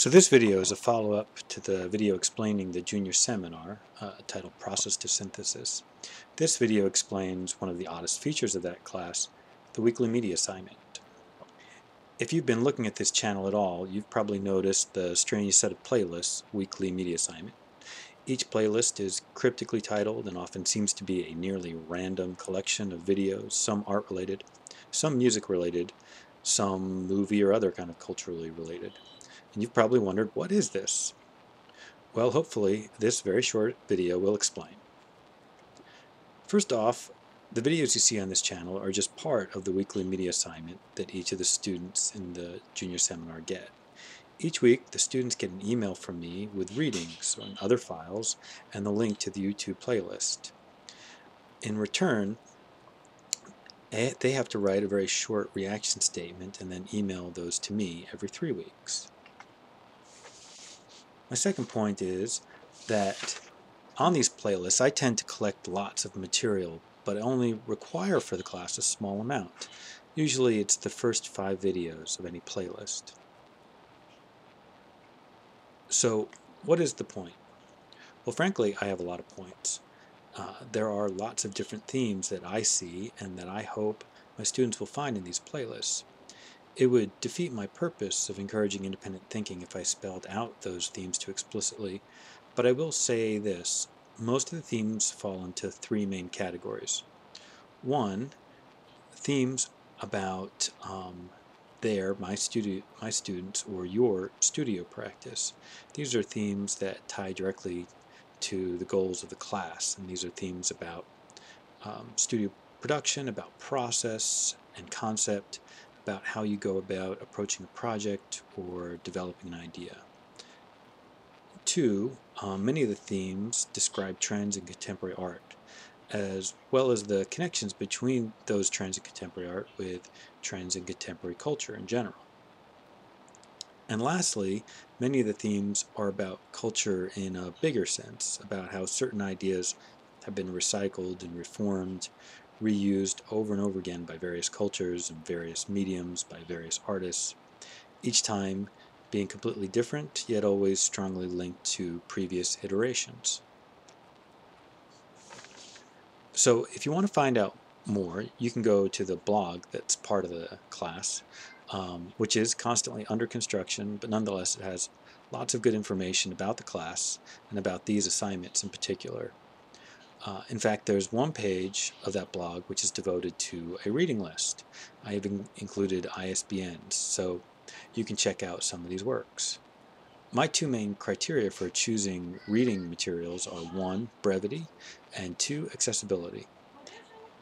So this video is a follow-up to the video explaining the junior seminar titled Process to Synthesis. This video explains one of the oddest features of that class, the weekly media assignment. If you've been looking at this channel at all, you've probably noticed the strange set of playlists, weekly media assignment. Each playlist is cryptically titled and often seems to be a nearly random collection of videos, some art-related, some music-related, some movie or other kind of culturally related. And you've probably wondered, what is this? Well, hopefully this very short video will explain. First off, the videos you see on this channel are just part of the weekly media assignment that each of the students in the junior seminar get. Each week, the students get an email from me with readings and other files and the link to the YouTube playlist. In return, they have to write a very short reaction statement and then email those to me every 3 weeks. My second point is that on these playlists I tend to collect lots of material, but I only require for the class a small amount. Usually it's the first 5 videos of any playlist. So what is the point? Well, frankly, I have a lot of points. There are lots of different themes that I see and that I hope my students will find in these playlists. It would defeat my purpose of encouraging independent thinking if I spelled out those themes too explicitly, but I will say this. Most of the themes fall into 3 main categories. One, themes about my students or your studio practice. These are themes that tie directly to the goals of the class, and these are themes about studio production, about process and concept, about how you go about approaching a project or developing an idea. 2, many of the themes describe trends in contemporary art, as well as the connections between those trends in contemporary art with trends in contemporary culture in general. And lastly, many of the themes are about culture in a bigger sense, about how certain ideas have been recycled and reformed, reused over and over again by various cultures and various mediums, by various artists, each time being completely different, yet always strongly linked to previous iterations. So if you want to find out more, you can go to the blog that's part of the class, which is constantly under construction, but nonetheless it has lots of good information about the class and about these assignments in particular. In fact, there's one page of that blog which is devoted to a reading list. I have included ISBNs, so you can check out some of these works. My 2 main criteria for choosing reading materials are 1, brevity, and 2, accessibility.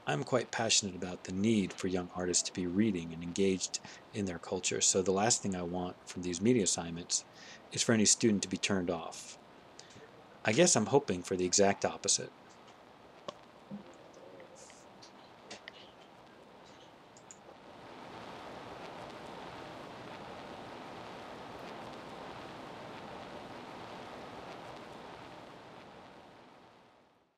I'm quite passionate about the need for young artists to be reading and engaged in their culture, so the last thing I want from these media assignments is for any student to be turned off. I guess I'm hoping for the exact opposite.